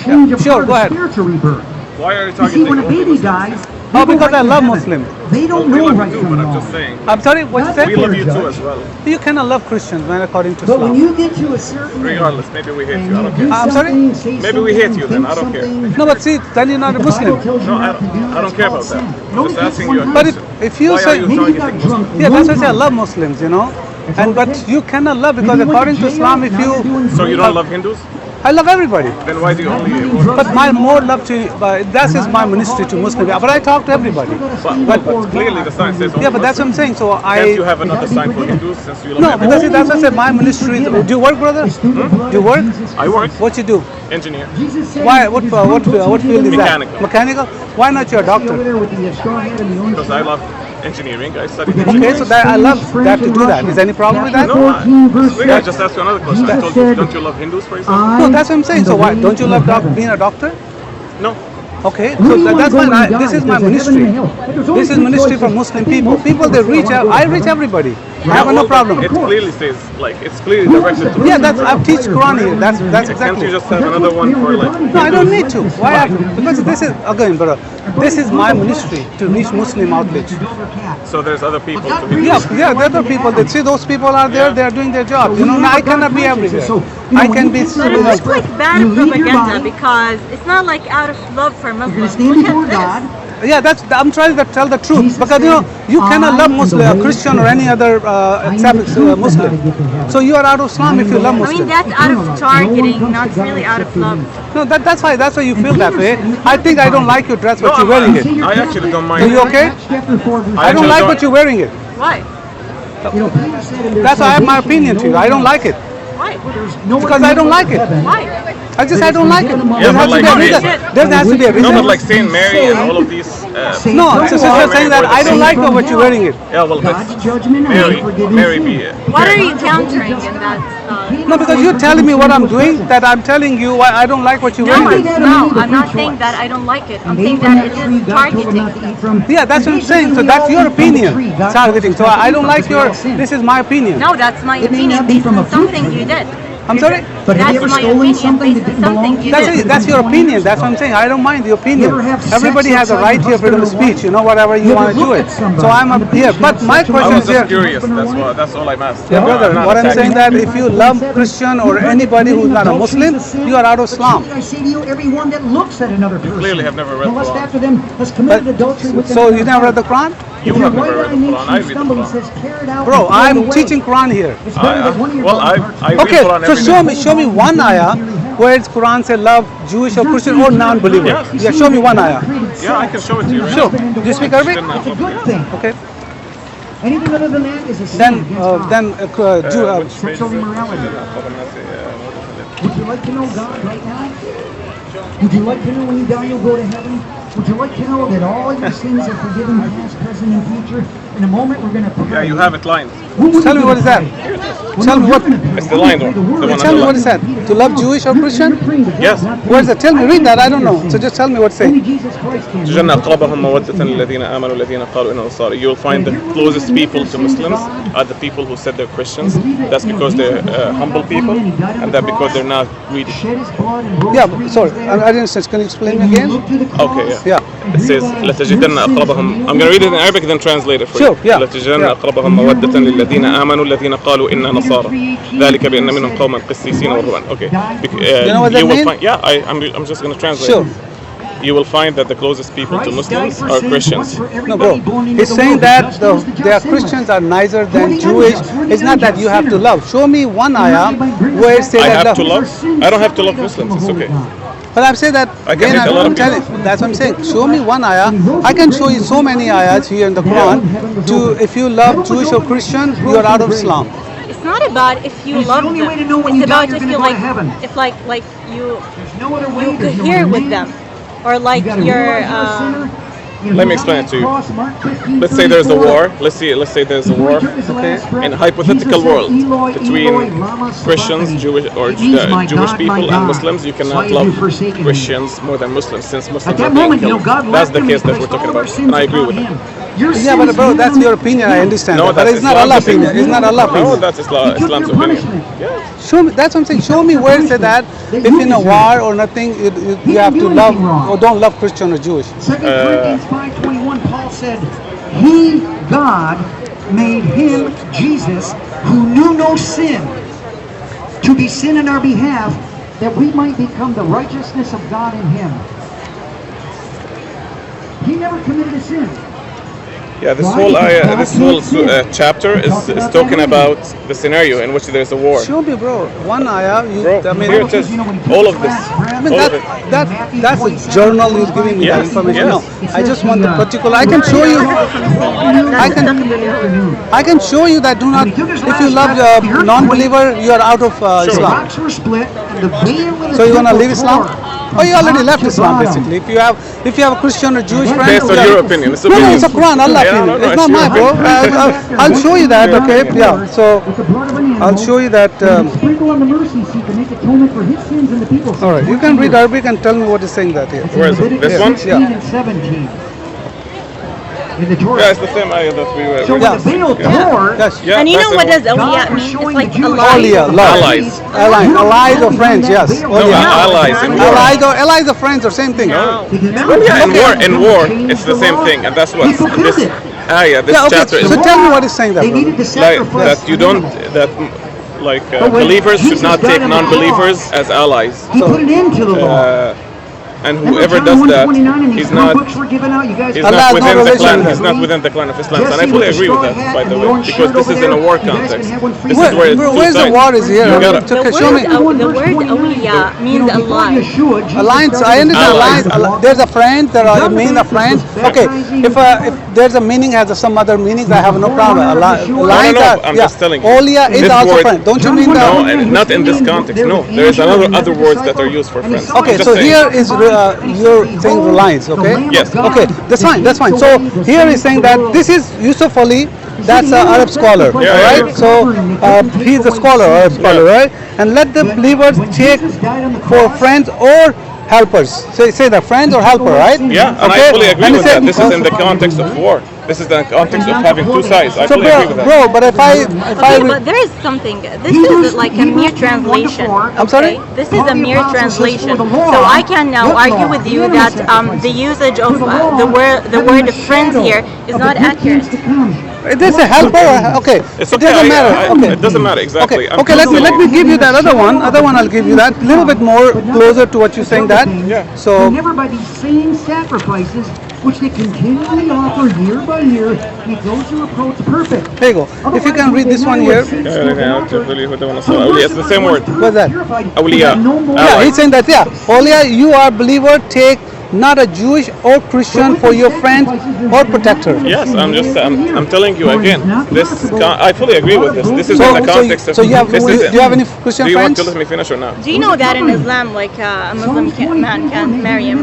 change of Sure, heart, go a ahead. spiritual rebirth. Why are you You targeting see, when a only baby Muslims? dies, Oh, they go because right I to love heaven. Muslims. They don't We know love right you too, from but I'm wrong. just saying. I'm sorry, what you Not said? We love you Judge. too as well. You cannot love Christians, man, according to But when Islam. you get to a certain age, Regardless, maybe we hate and you. I you don't do care. I'm sorry? something, say Maybe we hate something, you then, think I don't care. something No, but see, then you're not a that the Muslim. Bible tells you No, not to do, I don't that's care called about that. sin. I'm It only just takes asking one you a time. But question. if you Why say, are you Maybe you got targeting drunk Muslims? yeah, that's why I one say I time. love Muslims, you know. That's And all it but takes. you cannot love Maybe because you went to according to jail, Islam, if now you you're doing So you great. don't love Hindus? I love everybody. Then why do you only Not vote for But my Muslims? more love to that is my ministry to Muslims. But I talk to everybody. But clearly the sign says only Yeah, but that's what I'm Muslims. saying. So Can't you I have another sign for Hindus since you love no, everyone? because see, that's what I said. My ministry. Do you work, brother? Do you work? I work. What you do? Engineer. Why? What field is that? Mechanical. Mechanical. Why not your doctor? Because I love engineering. I studied Okay, engineering. so that I love that to do that. Is there any problem with that? No, I just asked you another question. I told you, don't you love Hindus, for example? No, that's what I'm saying. So why don't you love being a doctor? No. Okay, so that's fine. This is my ministry. This is ministry for Muslim people. People they reach out. I reach everybody. I have no problem. It clearly says, like, it's clearly directed to Yeah, that's I teach Quran here. That's Can't exactly. you just have another one for, like, No, I don't need to. Why? Because this is again, brother. This is my ministry to reach Muslim outreach. so there's other people to be. Yeah, the other people that see those people are there. They are doing their job. You know, I cannot be everywhere. I can be. But it looks like bad propaganda because it's not like out of love for Muslims. Look at this. Yeah, I'm trying to tell the truth because you cannot love Muslim, Christian, or any other Muslim. So you are out of Islam if you love I Muslim. mean, that's out of targeting, not really out of love. No, that's why you feel that way. I think I don't like your dress, but you're wearing it. I actually don't mind. Are you okay? I don't like what you're wearing it. Why? That's why I have my opinion to you. I don't like it Why? because I don't like it. Why? I don't like it. Yeah, There has but to be a like- reason. There has to be a No, but reason. like Saint Mary and all of these. No, it's just saying that I don't like what you're wearing it. Yeah, well, but Mary be. What are you countering in that? No, because you're telling me what I'm doing, that I'm telling you why I don't like what you're No, wearing. I'm not saying that I don't like it. I'm saying that it is targeting. Yeah, that's what I'm saying. So that's your opinion, targeting. So I don't like your. This is my opinion. No, that's my It may opinion not be based from on a something you did. I'm sorry. But have That's you ever my stolen opinion something based that on didn't belong something to you you? did. That's your opinion. That's what I'm saying. I don't mind the opinion. Everybody has a right to freedom of speech. You know, whatever you want to do it. So I'm up here. But my I question was is here. just curious. That's all I'm asking. Yeah, brother, I'm not what I'm attacking saying that if you love Christian or anybody who's not a Muslim, you are out of Islam. I say to you, everyone that looks at another person, clearly have never read the lust Quran. after them, has committed adultery with them. So you never read the Quran? You have never read the Quran. I read the Quran. Bro, I'm teaching Quran here. Well, I read Okay, Quran so every day. show me one ayah where it's Quran say love Jewish or Christian or non-believer. Yeah, show me one ayah. Yeah, I can show it to you. Right Sure. now. Do you speak Arabic? It's a good thing. Okay. Anything other than that is a sin Then, against God. Which page Sexual is it? immorality. Would you like to know God right now? Would you like to know when you die you'll go to heaven? Would you like to know that all your sins are forgiven, past, present, and future? In a moment, we're going to pray. Yeah, you have it lined. Tell me what is that? Tell me what. It's the line one. The one Tell me what on the is that? To love Jewish or Christian? Yes. Where is that? Tell me. Read that. I don't know. So just tell me what it's saying. جَنَّ أَقْرَبَهُمْ مَوَدَّةً لِلَّذِينَ آمَنُوا الَّذِينَ قَالُوا إِنَّا نَصَارَى. You will find the closest people to Muslims are the people who said they're Christians. That's because they're humble people, and that because they're not greedy. Yeah, sorry. I didn't understand. Can you explain again? Okay, yeah. Yeah. It says لَتَجِدَنَّ أَقْرَبَهُم. I'm going to read it in Arabic and then translate it for you. Sure, yeah. لَتَجِدَنَّ Yeah. أَقْرَبَهُم مَوَدَّةً لِلَّذِينَ آمَنوا الَّذِينَ قَالُوا إِنَّا نَصَارَى ذَلِكَ بِأَنَّ مِنْهُمْ قَوْمًا قِسِّيسِينَ وَرُهْبَانًا. Okay. You know what that will means? find, yeah, I'm just going to translate. Sure. You will find that the closest people to Muslims are Christians. No, bro. He's saying that their Christians are nicer than Jewish. It's not that you have to love. Show me one ayah where it says I that have to love. I don't have to love Muslims. It's okay. But I'm saying that I can again. hate a lot I'm of telling. That's what I'm saying. Show me one ayah. I can show you so many ayahs here in the Quran. If you love Jewish or Christian, you are out of Islam. It's not about if you It's the love only them. way to know when It's you die about you're if gonna you go like, to heaven. if like you There's no other way. you There's no cohere other with way. them, or like You gotta you're. realize you're a sinner. Let me explain it to you. Let's say there's a war. Let's say there's a war in a hypothetical world between Christians, Jewish people, and Muslims. You cannot love Christians more than Muslims, since Muslims are being killed. That's the case that we're talking about, and I agree with that. Your Yeah, sin but is bro, that's minimum. your opinion. I understand. No, that. But that's it's not Islam's Allah's opinion. opinion. It's not Allah's No, opinion. that's He took Islam's your opinion. punishment. Yeah. Show me. That's what I'm saying. Show me where it said that That if you in a deserve. war or nothing, you He have didn't to do love anything wrong. or don't love Christian or Jewish. 2 Corinthians 5:21, Paul said, He, God, made him, Jesus, who knew no sin, to be sin in our behalf, that we might become the righteousness of God in him. He never committed a sin. Yeah, this Why? whole Because this God whole can't sin. chapter is talking about the scenario in which there's a war. Show me, bro. One ayah. Bro, I mean, here it is. You know, when he took All his of this. last breath, I mean All that, of it. that Matthew that's a 27, journal you're giving me that Yes, information. yes. No, I just want the particular. I can show you. I can show you that do not. If you love non-believer, you are out of the Islam. rocks were split, and the veil in the So you wanna temple leave Islam? tore Oh, you from already top left to Islam bottom. basically. If you have a Christian or Jewish friend, Based on you are- your opinion. It's No, no, it's a opinion. Quran, Allah Yeah, opinion. no, no, It's it's not your mine, bro. opinion. I'll show you that. Okay, yeah. So With the blood of an animal, I'll show you that. and sprinkle on the mercy seat to make atonement for his sins and the people's. All right, you can read Arabic and tell me what is saying that here. Where is it? This one? 16 and 17. In the Torah. Yeah, it's the same ayah that we were. So when Yeah. the veil tore, Yes. Yeah, And you know that's what the does one. awliya God was mean? It's showing like the Jews allies. Awliya, love. Allies. Allies or friends, yes. No, Awliya. allies in war. Allies or friends or same thing. No. Well, yeah, in war, it's the same thing, and that's what He fulfilled this it. ayah, this Yeah, okay. chapter is So tell me what is saying that. They brother. needed to like sacrifice. that. You don't that like But when believers should Jesus not died take on the non-believers as allies, He put an end to the law. and Remember whoever John does that, 1:29 and these he's three not. books were given out. You guys He's Allah not has no within the relation clan. with He's that. not within the clan of Islam, and I Jesse fully with the agree with straw that, hat by and the the way, orange because shirt this over is in a there. war You guys can context. have one This free. is where it's two Where's the sides. war is here? You gotta- Okay, The show me. word awliya means allies. Alliance, I understand Allies. alliance. There's a friend, there are a meaning of friends. Okay, if there's a meaning has some other meanings, I have no problem. Alliance, No, I'm just telling you. Awliya is This also word- friend. Don't you mean No, that? and not in this context. No, there is other words that are used for friends. Okay, I'm just so saying. here is you're saying reliance, okay? Yes. Okay, that's fine, that's fine. So here is saying that this is Yusuf Ali, that's an Arab scholar, Yeah, right? yeah. So he's a scholar, Arab scholar, right? And let the believers take for friends or helpers. Say that friends or helper, right? Yeah, and Okay? I fully agree And with he said- that. This is in the context of war. This is the context of having two sides. I So fully agree with that. bro, but if I Okay, but there is something. This is like a mere translation. I'm sorry? Okay? This is a mere translation. So I can now argue with you that the usage of the word friends here is not accurate. Is this a helper? Okay, It's it okay. doesn't matter. Okay. It doesn't matter exactly. Okay, okay. Let me give you that other one. Other one, I'll give you that. A little bit more closer to what you're saying. That. Yeah. So And never by these same sacrifices, which they continually offer year by year, make those who approach perfect. here you go. If you can read this one here. It's the same word. What's that? Awliya. Yeah, he's saying that. Yeah, Awliya, you are believer. Take not a Jewish or Christian for your friend or protector. Yes, I'm telling you again. I fully agree with this. This is in the context of. So you have, this do is- you have any Christian Do you want friends? to let me finish or not? Do you know that in Islam, like a Muslim man can't marry a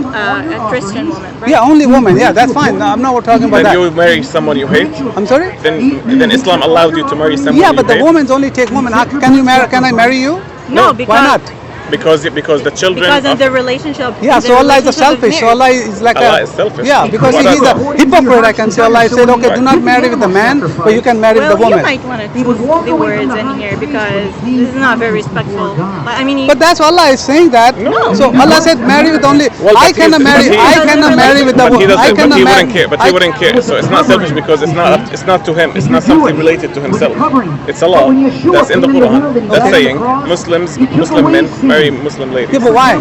Christian woman, right? Yeah, only women. Yeah, that's fine. No, I'm not talking about Then that. you marry someone you hate. I'm sorry. Then Islam allowed you to marry someone. Yeah, you but the hate? women's only take women. How, can you marry? Can I marry you? No, Why because not? Because the children. because of of- the relationship. Yeah, the so Allah is a relationship of selfish. So marriage. Allah is like Allah a is selfish. Yeah, because What he's a other? hypocrite. I can say Allah said, okay, do not marry with the man, but you can marry with Well, the you woman. might want to choose the words in here because this is not very respectful. I mean, But that's Allah is saying that. No. So Allah said marry with only. Well, I but cannot he's- marry. but he- I cannot marry with the But he woman. I doesn't. But cannot he marry. wouldn't care. But he wouldn't care. So it's not selfish because it's not to him. It's not something related to himself. It's Allah. That's in the Quran. That's saying Muslim men marry Muslim ladies. Yeah, but why?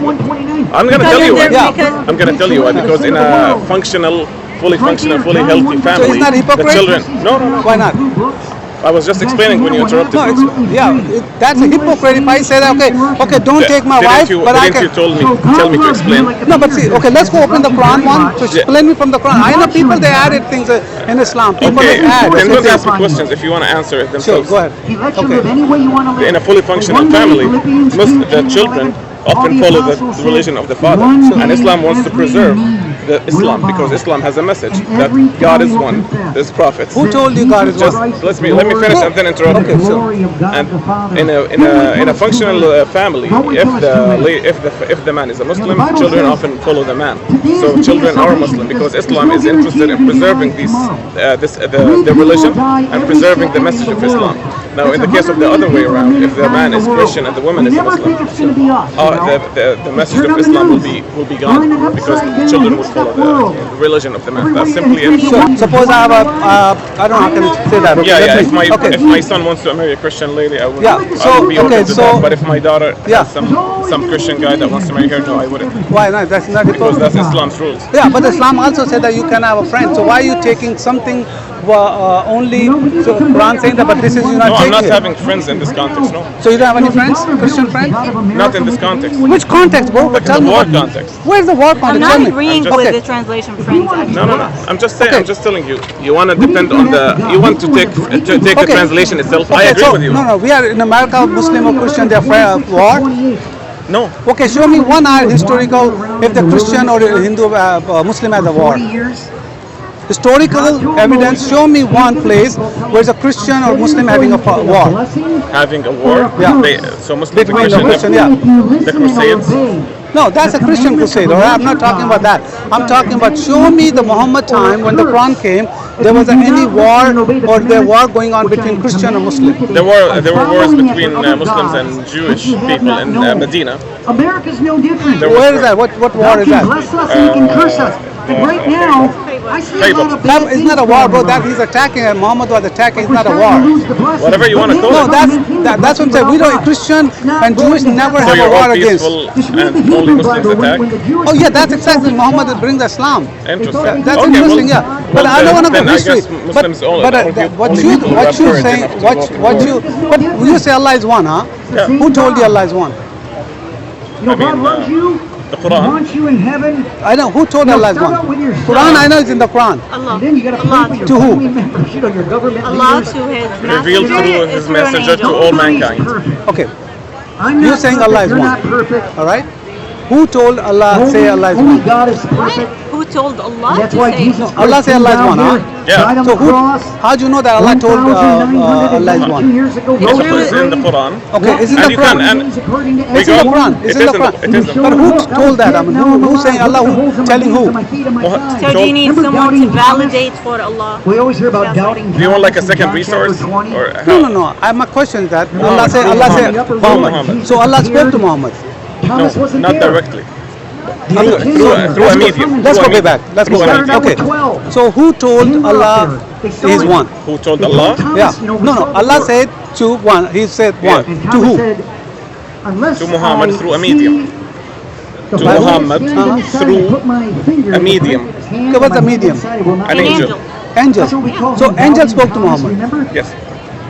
I'm gonna tell you why. Yeah. I'm gonna tell you why. Because in a fully functional, fully healthy family, it's not the hypocrite? children. No. Why not? I was just explaining when you interrupted. No, it's that's a hypocrite. If I say that, okay, don't take my wife, but I Didn't you can. tell me to explain? No, but see, okay, let's go open the Quran one. So explain me from the Quran. I know people they added things in Islam. People Okay, they add. then don't ask me questions if you want to answer it Sure, themselves. go ahead. He lets you Okay. live any way you want to live. In a fully functional One day, family, Philippians the 2:10-11, children often follow the religion of the Father. And Islam wants to preserve the Islam because Islam has a message that God is one, there's prophets. Who told you God is Just one? let me finish and then interrupt. Okay, sure. And in a functional family, if the man is a Muslim, children often follow the man. So children are Muslim because Islam is interested in preserving the religion and preserving the message of Islam. Now, in the case of the other way around, if the man is Christian and the woman is a Muslim, the message of Islam will be gone because the children will follow the religion of the man. That's simply it. Sure. Suppose I have I don't know how can I say that. Yeah. If my son wants to marry a Christian lady, I would be open to that. But if my daughter has some Christian guy that wants to marry her, no, I wouldn't. Why not? That's not Because that's Islam's rules. Yeah, but Islam also said that you can have a friend. So why are you taking something only? So Quran saying that, but this is you're not No, taking I'm not it. having friends in this context. No, So you don't have any friends, Christian friends? not in this context. Which context, bro? But tell The me war what context. Where's the war I'm context? not Tell me. agreeing just- with Okay. the translation, friends. Actually. No. I'm just saying. Okay. I'm just telling you. You want to depend on you want to take the Okay. translation itself. I Okay, agree so, with you. No, we are in America, Muslim or Christian, they're war. No. Okay, show me one historical, if the Christian or the Hindu, Muslim has a war. Historical evidence, show me one place where it's a Christian or Muslim having a war. Having a war. Yeah. So Muslims and Between the Christian, Christians. The Crusades. No, that's a Christian crusade, or I'm not talking about that. I'm talking about show me the Muhammad time when the Quran came, there was any war or there war going on between Christian or Muslim. There were wars between Muslims and Jewish people in Medina. America's no different. Where is that? What war is that? Bless us and he can curse us. But right now, I see a lot of That is not a war, bro. That he's attacking and Muhammad was attacking. It's not a war. Whatever you want to call No, it. that's what I'm saying. We don't Christian and Jewish never So have a you're war all against. peaceful and only Muslims attack. Oh yeah, that's exactly Muhammad that brings Islam. Interesting. That's Okay, interesting, well, yeah. well, But I don't want to go then I history. guess Muslims But what only you people who have courage saying? enough to go to war. But you say Allah is one, huh? Yeah. Who told you Allah is one? You know, God loves you. the Quran. He wants you in heaven. I know who told Allah is Start one. out with yourself. Quran, I know it's in the Quran. Allah. And then you got to Allah. pray for your To who? family members, you know, your government Allah leaders. to his Revealed messenger through is his through an messenger to angel. all Nobody's mankind. perfect. Okay, I'm you're not saying perfect, Allah is you're one. not perfect. all right. Who told Allah say Allah is Only one? God is perfect. Who told Allah That's to why say? Jesus Allah Christ say Allah is came one, down huh? here, Yeah. died on So the cross. how do you know that Allah told Allah is 1,992 one? years ago. It's rose from in the grave. Quran. Okay, it's in And the you can- Quran. and According to It's in the Exodus. Quran. It's in the Quran. It is in the But who told that? I mean, who's saying Allah? Who telling who? So do you need someone to validate for Allah? We always hear about doubting. Do you want like a Thomas in second John resource? chapter 20. Or No. My question is that Allah said Muhammad. So Allah spoke to Muhammad. Thomas wasn't not there. directly. Through Through a medium. Let's Through go a way medium. back. Let's go Through a back. medium. Okay. 12. So who told They were Allah up there. They saw is him. one? Who told They Allah? Thomas, Yeah. you know, No. saw the Allah work. said to one. He said one. And To Thomas who? said, unless To Muhammad I through a medium. see the To Bible Muhammad stand inside through and put my finger a in the medium. print of his hand, Okay, what's my a hand medium? inside it will not An be- angel. Angel. That's what we call So him, angel doubting spoke to Thomas, Muhammad. Remember? Yes.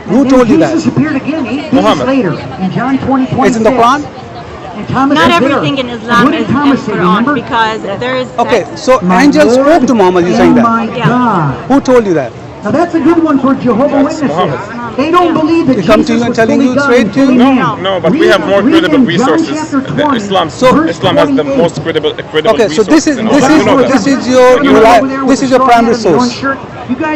Who And told you Jesus that? appeared again 8 days Muhammad. later in John 20:26. It's in the Quran? And Thomas Not was there. everything in And Islam what did is in Thomas say, Quran remember? because there is. Okay. So My angel Lord spoke to Muhammad. You're saying and that? my Yeah. God. Who told you that? Now that's a good one for Jehovah's That's Witnesses. Muhammad. They don't believe that They come to Jesus you and was telling fully you God straight and to you? fully man. No, but we have more Read credible in John resources. chapter 20, Islam verse has the 28. most credible Okay. So resources. this is in all that. You know that. this is your primary source.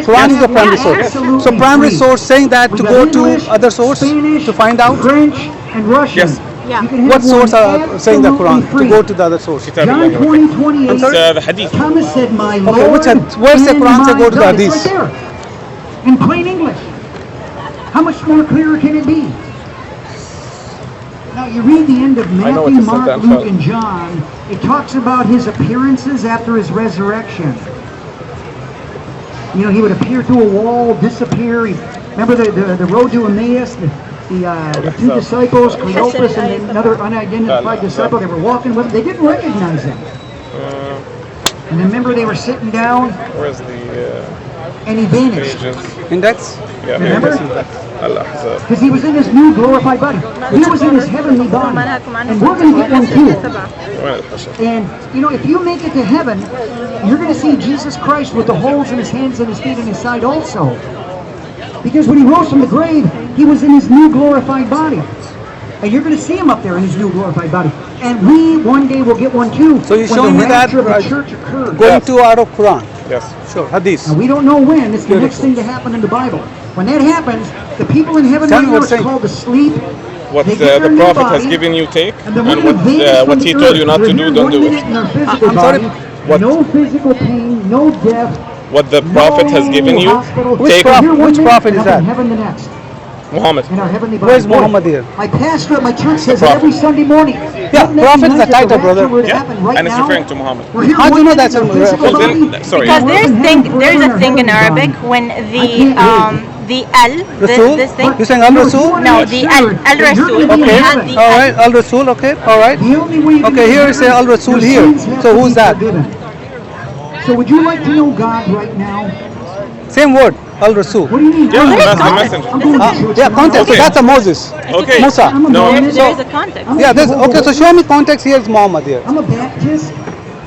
Quran is your primary source. So primary source saying that to go to other source to find out. French and Russian. Yes. Yeah. You can have What source one are saying the Quran absolutely to go free. to the other source? John 20:28. It's the Hadith. Thomas said, "My Okay, Lord where's the and Quran say my go to the God." It's Hadith? right there, in plain English. How much more clearer can it be? Now you read the end of I know what Matthew, to say, Mark, Dan Luke, Feld. and John. It talks about his appearances after his resurrection. You know, he would appear through a wall, disappear. Remember the road to Emmaus? The two disciples, Cleopas and another unidentified disciple, they were walking with him. They didn't recognize him. And remember they were sitting down Where's the and he vanished. pages? Index? Yeah, Remember? Al-Ahzab. Because he was in his new glorified body. He was in his heavenly body. And we're going to get one too. وين الحشر؟ And, you know, if you make it to heaven, you're going to see Jesus Christ with the holes in his hands and his feet and his side also. Because when he rose from the grave, he was in his new glorified body. And you're going to see him up there in his new glorified body. And we one day will get one too. So you're when showing the me that rapture of the church occurs. going to out of Quran. Yes. Sure, Hadith. Now we don't know when. It's the next Beautiful. thing to happen in the Bible. When that happens, the people in heaven Tell right me now what's it's saying. called to sleep. What They get the their new Prophet has body, given you, take, and then and we're gonna vanish what from he the told earth. you not to We're do, here don't 1 do minute it. in our physical I'm sorry. body, What- no physical pain, no death, What the Prophet has given you, hospital. Which take. prophet? We're here 1 Which minute prophet and is up that? in heaven the next. Muhammad. In our heavenly body. Where's Muhammad here? My pastor at my church says prophet. every Sunday morning. Yeah, wouldn't that prophet be is a nice if the title, rapture brother. were to Yeah, happen right and it's now? referring to Muhammad. We're here How do you know 1 that's minute in a our physical reference? body. Sorry. Because We're there's up in heaven there's forever a in thing in our heavenly Arabic body. when the Rasul? this thing. You're saying Al Rasul? No, the Al Rasul. Okay. It has the All Al. right. Al Rasul. Okay. All right. The only way you Okay, can here get it says Al Rasul your here. sins have So to who's be that? forgiven. So would you like to know God right now? Same word. Al Rasul. What do you mean? Yeah, I'm that's the God. messenger. I'm going to church Yeah, tomorrow. context. So Okay. that's a Moses. Okay. Musa. No. There is a context. Yeah. There's okay. So show me context. Here's Muhammad here. I'm a Baptist.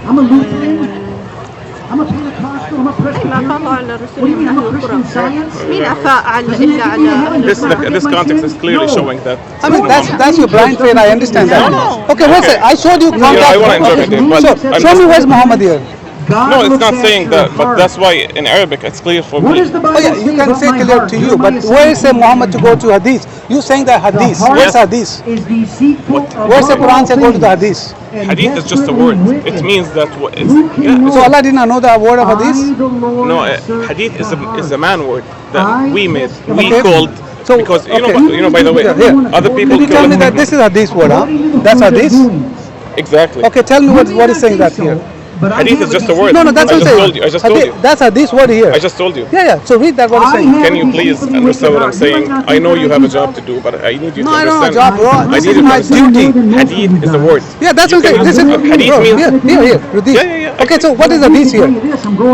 I'm a Lutheran. I'm a Pentecostal. I'm a Presbyterian. What do you mean? I'm a Christian Science. مين أفاء على Doesn't إلا that give me a على heaven? This Does that this forgive my context sins? is clearly No. showing that. I mean, that's your blind faith. I understand that. No. Okay, what's it? I showed you context. Yeah, I wanna interpret it, but So, I'm show me just- where's Muhammad here. God No, it's looks not at saying your that, but heart. that's why in Arabic it's clear for What me. does the Bible Oh yeah, you say can about say my clear heart? to you, Jeremiah but where is 17, Muhammad to go to Hadith? You saying that Hadith. The heart Where's Yes. Hadith? is deceitful above Where's the Quran all say go to the things, Hadith? and Hadith is just a desperately word. wicked. It means that it's, Who can yeah, know So Allah did not know the word of I, Hadith? the Lord, no, search Hadith the is heart. a man word that I we made. test the We heart. called So, because okay. by the way, Yeah, here. other people Did you tell call me it that hikmah. this is Hadith word, huh? According to the That's fruit of Hadith? doings. Exactly. Okay, tell me You what may what not is saying think that so, here. but I Hadith have is just a deceitful word. No, no, that's I what I'm just saying. told you. I just told you. That's Hadith word here. I just told you. Yeah, yeah. So read that what it's I saying. have Can you please deceitfully understand what I'm wicked heart. saying? You might not I know think you that have a I job do to do, but I need you No, to I don't have a understand. job, bro. I This need is you to my understand. duty. Hadith is a word. Yeah, that's You okay. can This is use Hadith bro, means here, Hadith. Yeah, yeah, yeah. Okay, so what is Hadith here? I'm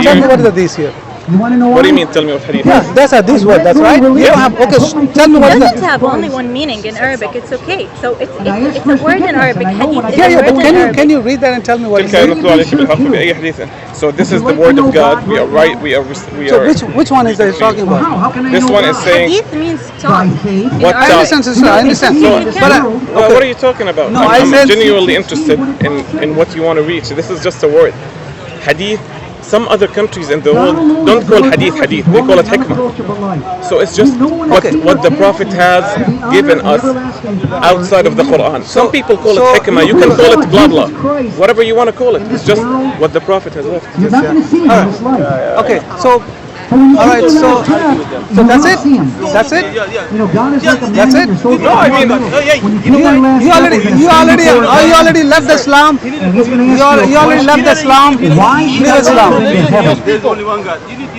Tell me going what is to Hadith here. You want to know What do you why? mean? Tell me what Hadith Yeah, is. that's Hadith word. That's right. You don't have. Okay, tell me It what is doesn't that. have only one meaning in Arabic. It's okay. So it's And I asked it's for a word in forgiveness, Arabic. and I know what I Hadith is Yeah, a yeah. word But in can Arabic. you read that and tell me what تلك it says? نتلو عليك بالحق بأي حديث. So this is the word of God. We are right. We So are. which one is that he's talking Well, about? how can I This know one God? is saying. Hadith means By talk. faith. What I talk? understand, sister. I understand. So, But What are you talking about? No, I'm I said- genuinely interested in what you want to reach. This is just a word. Hadith. Some other countries in the world don't call hadith hadith. They call it hikmah. So it's just what the Prophet has given us outside of the Quran. Some people call it hikmah. You can call it blah blah. Whatever you want to call it. It's just what the Prophet has left. You're not going to see him in this life. okay, so All right, so that's it? That's it? You know, God is like a That's man it? in your soul. No, I mean, When you kill that last You guy, already we're gonna stand before you God, already left Islam. and he's gonna ask you a You already left question. Islam. Why should Leave I Islam. go into heaven? There's only one God. You need